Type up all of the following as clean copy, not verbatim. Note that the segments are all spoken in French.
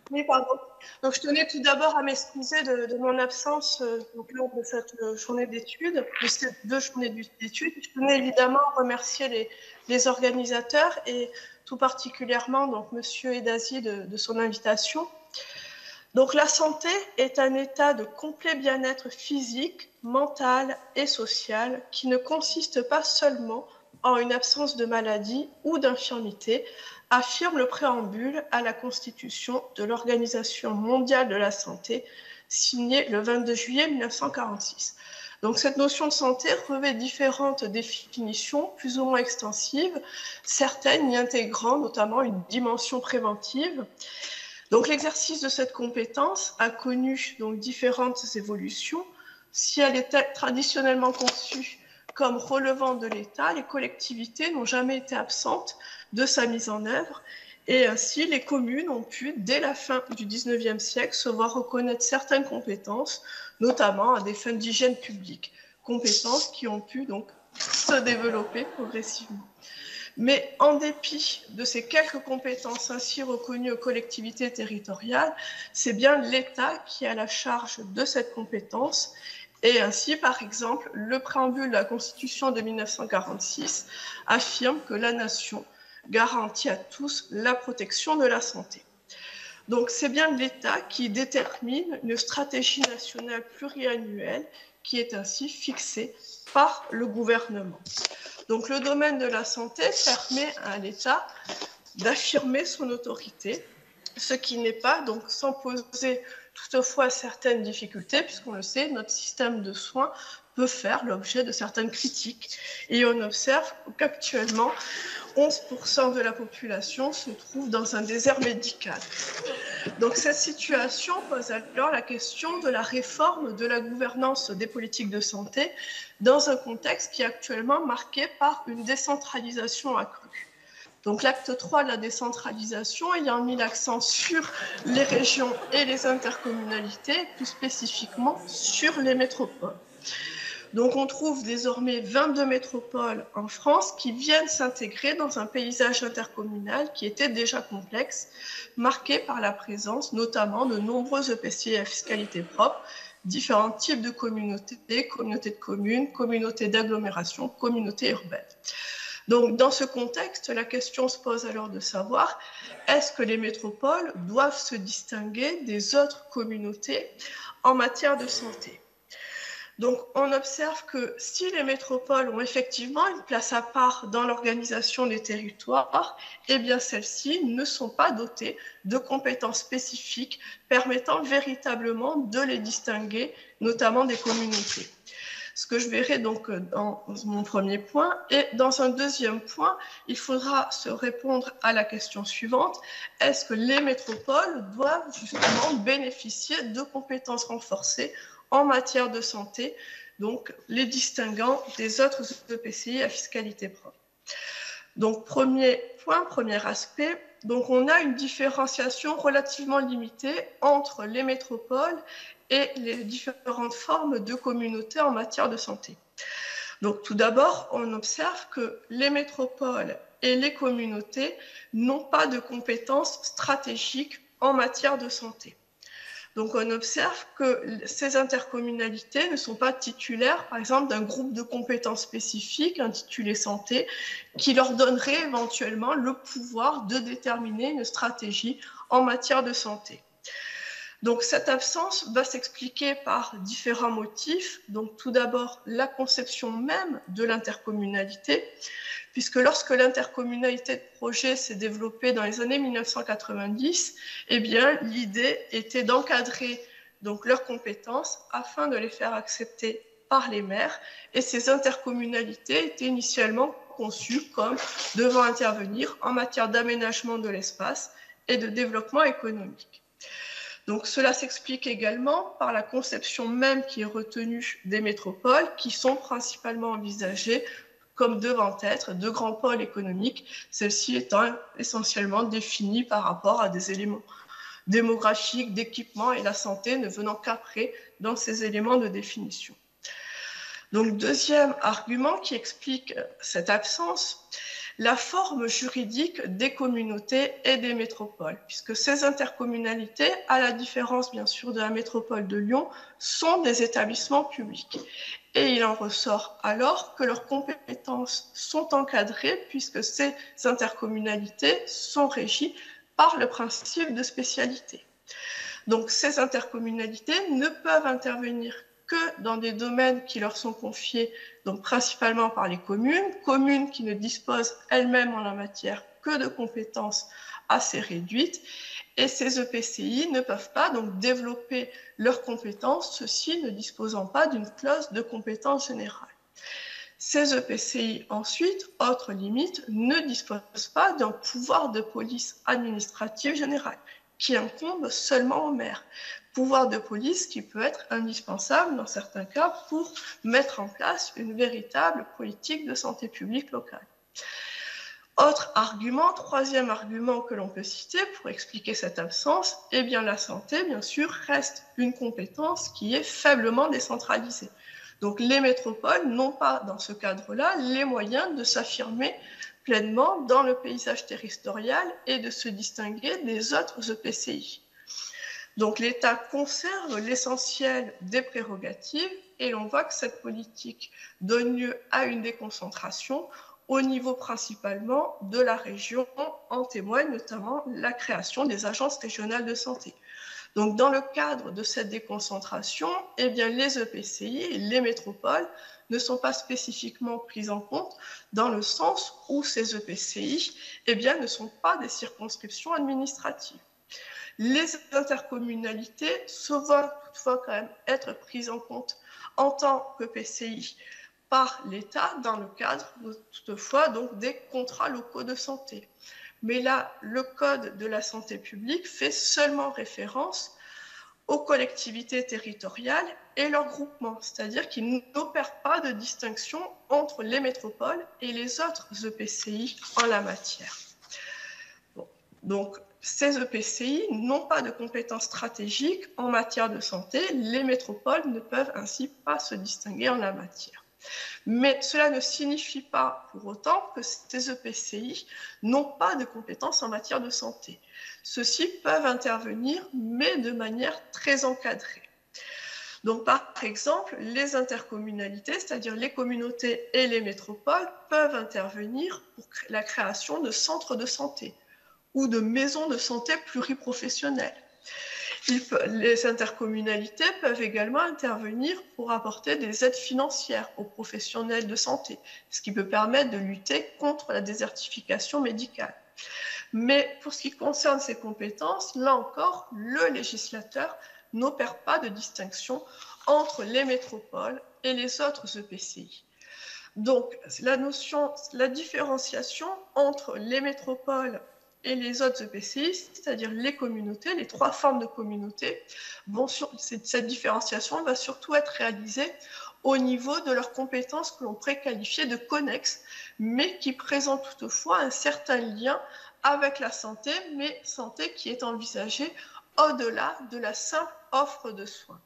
Oui, pardon. Donc, je tenais tout d'abord à m'excuser de mon absence lors de cette journée d'études, de ces 2 journées d'études. Je tenais évidemment à remercier les organisateurs et tout particulièrement donc, Monsieur Edazi de son invitation. Donc, la santé est un état de complet bien-être physique, mental et social qui ne consiste pas seulement en une absence de maladie ou d'infirmité, affirme le préambule à la Constitution de l'Organisation mondiale de la santé, signée le 22 juillet 1946. Donc cette notion de santé revêt différentes définitions, plus ou moins extensives, certaines y intégrant notamment une dimension préventive. Donc l'exercice de cette compétence a connu donc différentes évolutions. Si elle était traditionnellement conçue comme relevant de l'État, les collectivités n'ont jamais été absentes de sa mise en œuvre. Et ainsi, les communes ont pu, dès la fin du XIXe siècle, se voir reconnaître certaines compétences, notamment à des fins d'hygiène publique, compétences qui ont pu donc se développer progressivement. Mais en dépit de ces quelques compétences ainsi reconnues aux collectivités territoriales, c'est bien l'État qui a la charge de cette compétence. Et ainsi, par exemple, le préambule de la Constitution de 1946 affirme que la nation garantit à tous la protection de la santé. Donc c'est bien l'État qui détermine une stratégie nationale pluriannuelle qui est ainsi fixée par le gouvernement. Donc le domaine de la santé permet à l'État d'affirmer son autorité, ce qui n'est pas donc sans poser toutefois certaines difficultés, puisqu'on le sait, notre système de soins peut faire l'objet de certaines critiques. Et on observe qu'actuellement, 11% de la population se trouve dans un désert médical. Donc cette situation pose alors la question de la réforme de la gouvernance des politiques de santé dans un contexte qui est actuellement marqué par une décentralisation accrue. Donc l'acte 3 de la décentralisation ayant mis l'accent sur les régions et les intercommunalités, plus spécifiquement sur les métropoles. Donc on trouve désormais 22 métropoles en France qui viennent s'intégrer dans un paysage intercommunal qui était déjà complexe, marqué par la présence notamment de nombreux EPCI à fiscalité propre, différents types de communautés, communautés de communes, communautés d'agglomération, communautés urbaines. Donc dans ce contexte, la question se pose alors de savoir, est-ce que les métropoles doivent se distinguer des autres communautés en matière de santé ? Donc, on observe que si les métropoles ont effectivement une place à part dans l'organisation des territoires, eh bien, celles-ci ne sont pas dotées de compétences spécifiques permettant véritablement de les distinguer, notamment des communautés. Ce que je verrai donc dans mon premier point. Et dans un deuxième point, il faudra se répondre à la question suivante. Est-ce que les métropoles doivent justement bénéficier de compétences renforcées en matière de santé, donc les distinguant des autres EPCI à fiscalité propre? Donc, premier point, premier aspect, donc on a une différenciation relativement limitée entre les métropoles et les différentes formes de communautés en matière de santé. Donc, tout d'abord, on observe que les métropoles et les communautés n'ont pas de compétences stratégiques en matière de santé. Donc, on observe que ces intercommunalités ne sont pas titulaires, par exemple, d'un groupe de compétences spécifiques intitulé santé, qui leur donnerait éventuellement le pouvoir de déterminer une stratégie en matière de santé. Donc, cette absence va s'expliquer par différents motifs. Donc, tout d'abord, la conception même de l'intercommunalité, puisque lorsque l'intercommunalité de projet s'est développée dans les années 1990, eh bien, l'idée était d'encadrer donc leurs compétences afin de les faire accepter par les maires. Et ces intercommunalités étaient initialement conçues comme devant intervenir en matière d'aménagement de l'espace et de développement économique. Donc cela s'explique également par la conception même qui est retenue des métropoles, qui sont principalement envisagées comme devant être de grands pôles économiques, celles-ci étant essentiellement définies par rapport à des éléments démographiques, d'équipement, et la santé ne venant qu'après dans ces éléments de définition. Donc deuxième argument qui explique cette absence, la forme juridique des communautés et des métropoles, puisque ces intercommunalités, à la différence bien sûr de la métropole de Lyon, sont des établissements publics. Et il en ressort alors que leurs compétences sont encadrées, puisque ces intercommunalités sont régies par le principe de spécialité. Donc ces intercommunalités ne peuvent intervenir que dans des domaines qui leur sont confiés, donc principalement par les communes qui ne disposent elles-mêmes en la matière que de compétences assez réduites, et ces EPCI ne peuvent pas donc développer leurs compétences, ceux-ci ne disposant pas d'une clause de compétence générale. Ces EPCI, ensuite, autre limite, ne disposent pas d'un pouvoir de police administrative générale, qui incombe seulement au maire. Pouvoir de police qui peut être indispensable dans certains cas pour mettre en place une véritable politique de santé publique locale. Autre argument, troisième argument que l'on peut citer pour expliquer cette absence, eh bien la santé, bien sûr, reste une compétence qui est faiblement décentralisée. Donc les métropoles n'ont pas, dans ce cadre-là, les moyens de s'affirmer pleinement dans le paysage territorial et de se distinguer des autres EPCI. Donc l'État conserve l'essentiel des prérogatives et l'on voit que cette politique donne lieu à une déconcentration au niveau principalement de la région, en témoigne notamment la création des agences régionales de santé. Donc dans le cadre de cette déconcentration, eh bien, les EPCI et les métropoles ne sont pas spécifiquement prises en compte dans le sens où ces EPCI eh bien, ne sont pas des circonscriptions administratives. Les intercommunalités se voient toutefois quand même être prises en compte en tant qu'EPCI par l'État dans le cadre toutefois donc des contrats locaux de santé. Mais là, le Code de la santé publique fait seulement référence aux collectivités territoriales et leurs groupements, c'est-à-dire qu'il n'opère pas de distinction entre les métropoles et les autres EPCI en la matière. Bon. Donc, ces EPCI n'ont pas de compétences stratégiques en matière de santé, les métropoles ne peuvent ainsi pas se distinguer en la matière. Mais cela ne signifie pas pour autant que ces EPCI n'ont pas de compétences en matière de santé. Ceux-ci peuvent intervenir, mais de manière très encadrée. Donc, par exemple, les intercommunalités, c'est-à-dire les communautés et les métropoles, peuvent intervenir pour la création de centres de santé ou de maisons de santé pluriprofessionnelles. Les intercommunalités peuvent également intervenir pour apporter des aides financières aux professionnels de santé, ce qui peut permettre de lutter contre la désertification médicale. Mais pour ce qui concerne ces compétences, là encore, le législateur n'opère pas de distinction entre les métropoles et les autres EPCI. Donc, la différenciation entre les métropoles et les autres EPCI, c'est-à-dire les communautés, les trois formes de communautés, cette différenciation va surtout être réalisée au niveau de leurs compétences que l'on pourrait qualifier de connexes, mais qui présentent toutefois un certain lien avec la santé, mais santé qui est envisagée au-delà de la simple offre de soins.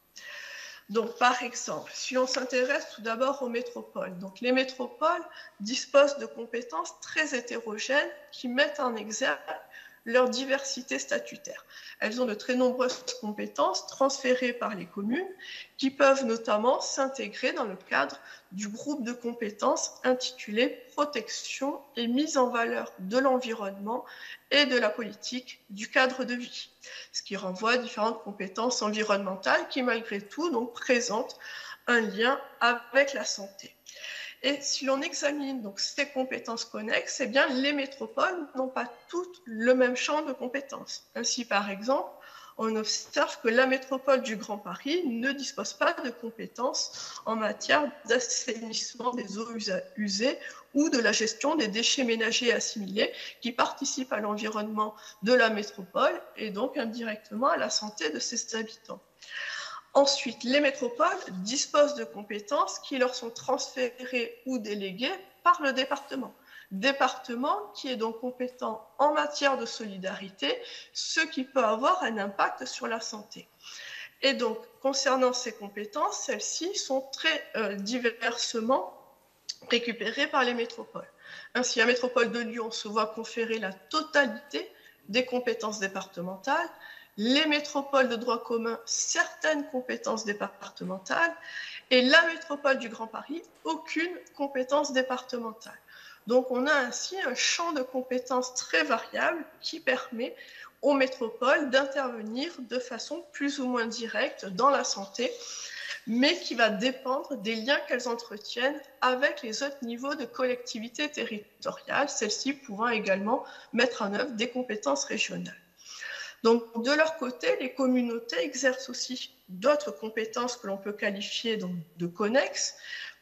Donc, par exemple, si on s'intéresse tout d'abord aux métropoles, donc les métropoles disposent de compétences très hétérogènes qui mettent en exergue leur diversité statutaire. Elles ont de très nombreuses compétences transférées par les communes qui peuvent notamment s'intégrer dans le cadre du groupe de compétences intitulé Protection et mise en valeur de l'environnement et de la politique du cadre de vie, ce qui renvoie à différentes compétences environnementales qui malgré tout donc présentent un lien avec la santé. Et si l'on examine donc ces compétences connexes, eh bien, les métropoles n'ont pas toutes le même champ de compétences. Ainsi, par exemple, on observe que la métropole du Grand Paris ne dispose pas de compétences en matière d'assainissement des eaux usées ou de la gestion des déchets ménagers assimilés qui participent à l'environnement de la métropole et donc indirectement à la santé de ses habitants. Ensuite, les métropoles disposent de compétences qui leur sont transférées ou déléguées par le département. Département qui est donc compétent en matière de solidarité, ce qui peut avoir un impact sur la santé. Et donc, concernant ces compétences, celles-ci sont très diversement récupérées par les métropoles. Ainsi, la métropole de Lyon se voit conférer la totalité des compétences départementales, les métropoles de droit commun certaines compétences départementales et la métropole du Grand Paris aucune compétence départementale. Donc on a ainsi un champ de compétences très variable qui permet aux métropoles d'intervenir de façon plus ou moins directe dans la santé, mais qui va dépendre des liens qu'elles entretiennent avec les autres niveaux de collectivité territoriale, celles-ci pouvant également mettre en œuvre des compétences régionales. Donc, de leur côté, les communautés exercent aussi d'autres compétences que l'on peut qualifier donc de connexes,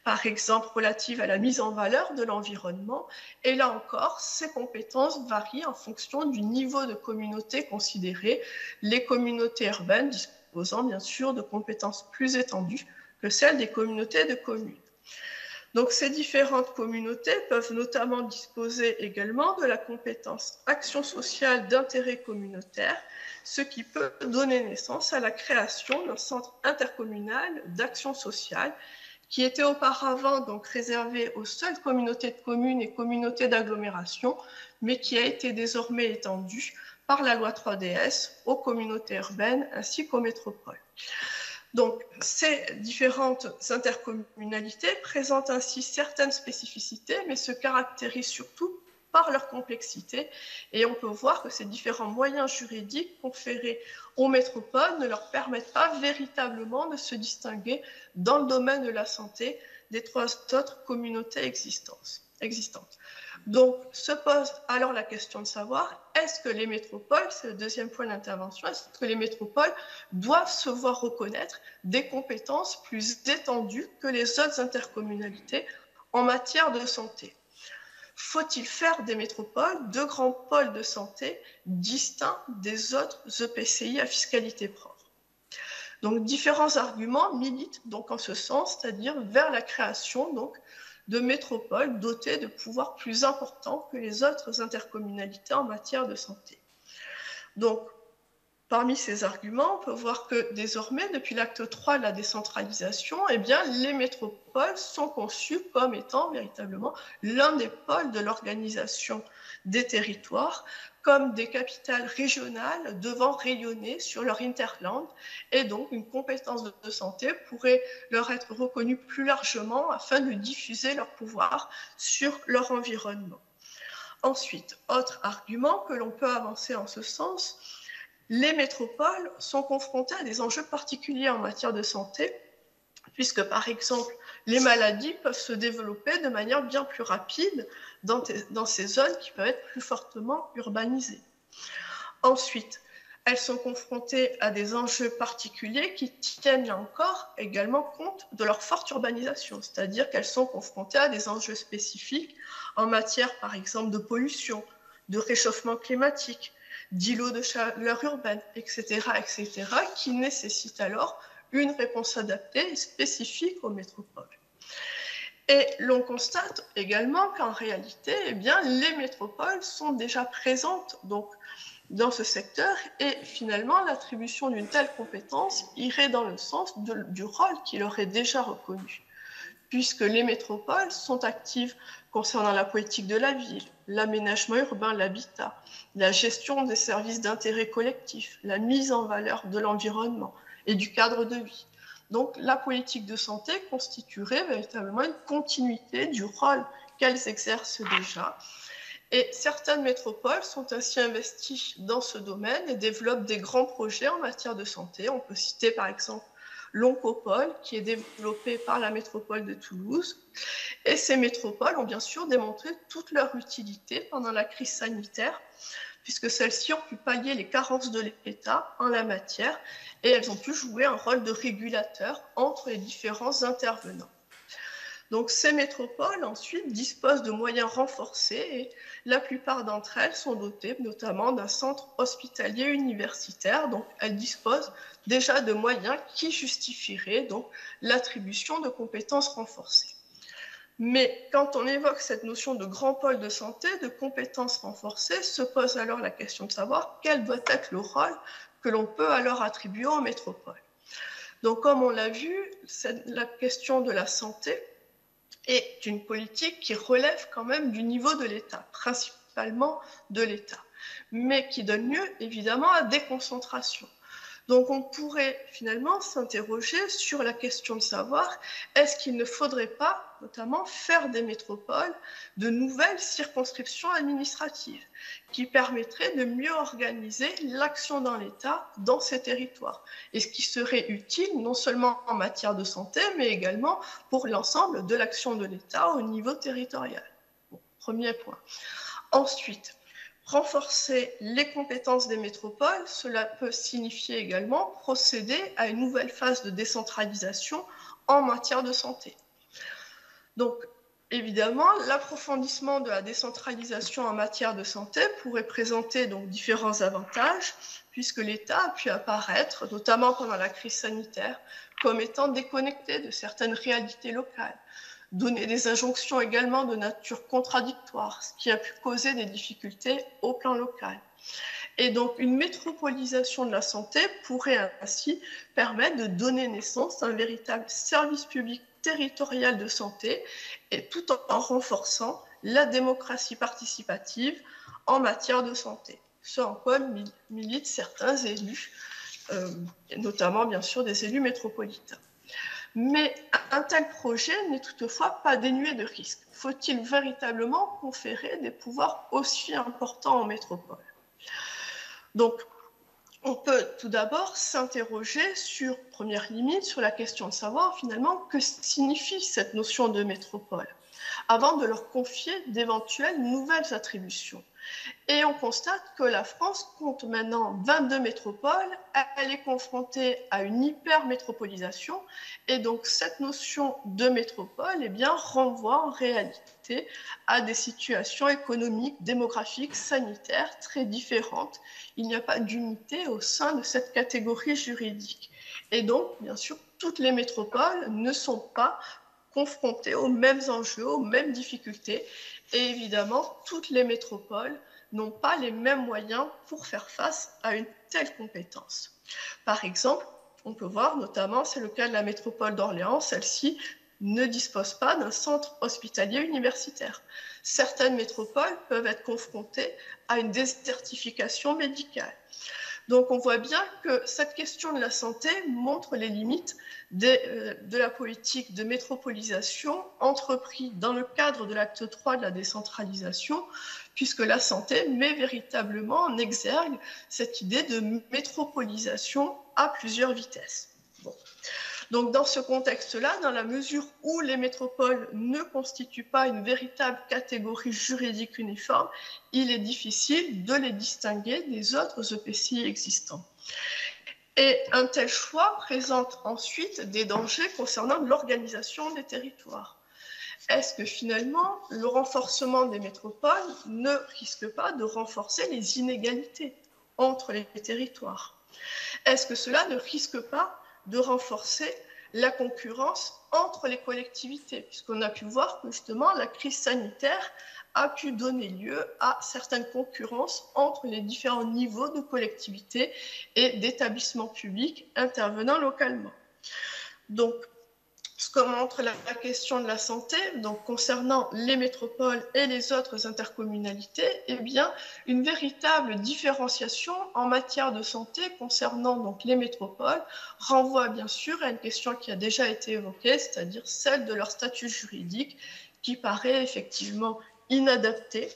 par exemple relatives à la mise en valeur de l'environnement. Et là encore, ces compétences varient en fonction du niveau de communauté considéré. Les communautés urbaines disposant bien sûr de compétences plus étendues que celles des communautés de communes. Donc ces différentes communautés peuvent notamment disposer également de la compétence action sociale d'intérêt communautaire, ce qui peut donner naissance à la création d'un centre intercommunal d'action sociale qui était auparavant donc réservé aux seules communautés de communes et communautés d'agglomération, mais qui a été désormais étendu par la loi 3DS aux communautés urbaines ainsi qu'aux métropoles. Donc, ces différentes intercommunalités présentent ainsi certaines spécificités, mais se caractérisent surtout par leur complexité. Et on peut voir que ces différents moyens juridiques conférés aux métropoles ne leur permettent pas véritablement de se distinguer dans le domaine de la santé des trois autres communautés existantes. Donc, se pose alors la question de savoir, est-ce que les métropoles, c'est le deuxième point d'intervention, est-ce que les métropoles doivent se voir reconnaître des compétences plus étendues que les autres intercommunalités en matière de santé? Faut-il faire des métropoles de grands pôles de santé distincts des autres EPCI à fiscalité propre? Donc, différents arguments militent donc en ce sens, c'est-à-dire vers la création donc, de métropoles dotées de pouvoirs plus importants que les autres intercommunalités en matière de santé. Donc, parmi ces arguments, on peut voir que désormais, depuis l'acte 3 de la décentralisation, eh bien, les métropoles sont conçues comme étant véritablement l'un des pôles de l'organisation des territoires, comme des capitales régionales devant rayonner sur leur hinterland, et donc une compétence de santé pourrait leur être reconnue plus largement afin de diffuser leur pouvoir sur leur environnement. Ensuite, autre argument que l'on peut avancer en ce sens, les métropoles sont confrontées à des enjeux particuliers en matière de santé, puisque par exemple, les maladies peuvent se développer de manière bien plus rapide dans ces zones qui peuvent être plus fortement urbanisées. Ensuite, elles sont confrontées à des enjeux particuliers qui tiennent là encore également compte de leur forte urbanisation, c'est-à-dire qu'elles sont confrontées à des enjeux spécifiques en matière par exemple de pollution, de réchauffement climatique, d'îlots de chaleur urbaine, etc., qui nécessitent alors une réponse adaptée et spécifique aux métropoles. Et l'on constate également qu'en réalité, eh bien, les métropoles sont déjà présentes donc, dans ce secteur et finalement, l'attribution d'une telle compétence irait dans le sens du rôle qui leur est déjà reconnu, puisque les métropoles sont actives concernant la politique de la ville, l'aménagement urbain, l'habitat, la gestion des services d'intérêt collectif, la mise en valeur de l'environnement et du cadre de vie. Donc la politique de santé constituerait véritablement une continuité du rôle qu'elles exercent déjà. Et certaines métropoles sont ainsi investies dans ce domaine et développent des grands projets en matière de santé. On peut citer par exemple l'Oncopole, qui est développé par la métropole de Toulouse. Et ces métropoles ont bien sûr démontré toute leur utilité pendant la crise sanitaire, puisque celles-ci ont pu pallier les carences de l'État en la matière et elles ont pu jouer un rôle de régulateur entre les différents intervenants. Donc ces métropoles ensuite disposent de moyens renforcés et la plupart d'entre elles sont dotées notamment d'un centre hospitalier universitaire. Donc elles disposent déjà de moyens qui justifieraient donc l'attribution de compétences renforcées. Mais quand on évoque cette notion de grand pôle de santé, de compétences renforcées, se pose alors la question de savoir quel doit être le rôle que l'on peut alors attribuer aux métropoles. Donc comme on l'a vu, la question de la santé et d'une politique qui relève quand même du niveau de l'État, principalement de l'État, mais qui donne lieu évidemment à des concentrations. Donc on pourrait finalement s'interroger sur la question de savoir est-ce qu'il ne faudrait pas notamment faire des métropoles de nouvelles circonscriptions administratives qui permettraient de mieux organiser l'action dans l'État dans ces territoires, et ce qui serait utile non seulement en matière de santé mais également pour l'ensemble de l'action de l'État au niveau territorial. Bon, premier point. Ensuite, renforcer les compétences des métropoles, cela peut signifier également procéder à une nouvelle phase de décentralisation en matière de santé. Donc, évidemment, l'approfondissement de la décentralisation en matière de santé pourrait présenter donc différents avantages, puisque l'État a pu apparaître, notamment pendant la crise sanitaire, comme étant déconnecté de certaines réalités locales, donner des injonctions également de nature contradictoire, ce qui a pu causer des difficultés au plan local. Et donc, une métropolisation de la santé pourrait ainsi permettre de donner naissance à un véritable service public territorial de santé, et tout en renforçant la démocratie participative en matière de santé, ce en quoi militent certains élus, notamment bien sûr des élus métropolitains. Mais un tel projet n'est toutefois pas dénué de risques. Faut-il véritablement conférer des pouvoirs aussi importants en métropole? Donc, on peut tout d'abord s'interroger sur, première limite, sur la question de savoir finalement que signifie cette notion de métropole, avant de leur confier d'éventuelles nouvelles attributions. Et on constate que la France compte maintenant 22 métropoles, elle est confrontée à une hypermétropolisation, et donc cette notion de métropole eh bien, renvoie en réalité à des situations économiques, démographiques, sanitaires très différentes. Il n'y a pas d'unité au sein de cette catégorie juridique. Et donc, bien sûr, toutes les métropoles ne sont pas confrontées aux mêmes enjeux, aux mêmes difficultés, et évidemment, toutes les métropoles n'ont pas les mêmes moyens pour faire face à une telle compétence. Par exemple, on peut voir, notamment, c'est le cas de la métropole d'Orléans, celle-ci ne dispose pas d'un centre hospitalier universitaire. Certaines métropoles peuvent être confrontées à une désertification médicale. Donc on voit bien que cette question de la santé montre les limites de la politique de métropolisation entreprise dans le cadre de l'acte 3 de la décentralisation, puisque la santé met véritablement en exergue cette idée de métropolisation à plusieurs vitesses. Bon. Donc dans ce contexte-là, dans la mesure où les métropoles ne constituent pas une véritable catégorie juridique uniforme, il est difficile de les distinguer des autres EPCI existants. Et un tel choix présente ensuite des dangers concernant l'organisation des territoires. Est-ce que finalement, le renforcement des métropoles ne risque pas de renforcer les inégalités entre les territoires? Est-ce que cela ne risque pas de renforcer la concurrence entre les collectivités, puisqu'on a pu voir que justement la crise sanitaire a pu donner lieu à certaines concurrences entre les différents niveaux de collectivités et d'établissements publics intervenant localement. Donc, ce que montre la question de la santé, donc concernant les métropoles et les autres intercommunalités, eh bien, une véritable différenciation en matière de santé concernant donc les métropoles renvoie bien sûr à une question qui a déjà été évoquée, c'est-à-dire celle de leur statut juridique, qui paraît effectivement inadapté,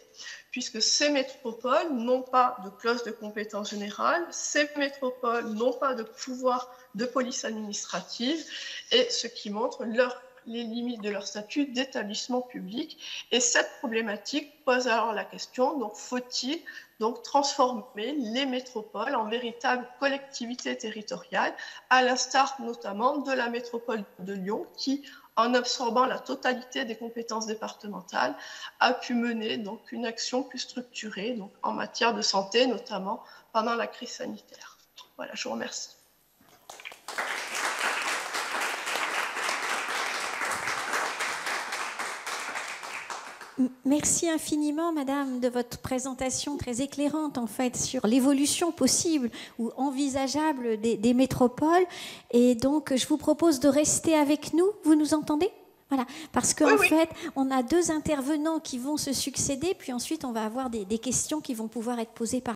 puisque ces métropoles n'ont pas de clause de compétence générale, ces métropoles n'ont pas de pouvoir de police administrative, et ce qui montre les limites de leur statut d'établissement public. Et cette problématique pose alors la question, donc faut-il donc transformer les métropoles en véritables collectivités territoriales, à l'instar notamment de la métropole de Lyon, qui, en absorbant la totalité des compétences départementales, a pu mener donc une action plus structurée donc en matière de santé, notamment pendant la crise sanitaire. Voilà, je vous remercie. Merci infiniment, Madame, de votre présentation très éclairante, en fait, sur l'évolution possible ou envisageable des métropoles. Et donc, je vous propose de rester avec nous. Vous nous entendez ? Voilà, parce qu'en fait, on a deux intervenants qui vont se succéder, puis ensuite on va avoir des questions qui vont pouvoir être posées par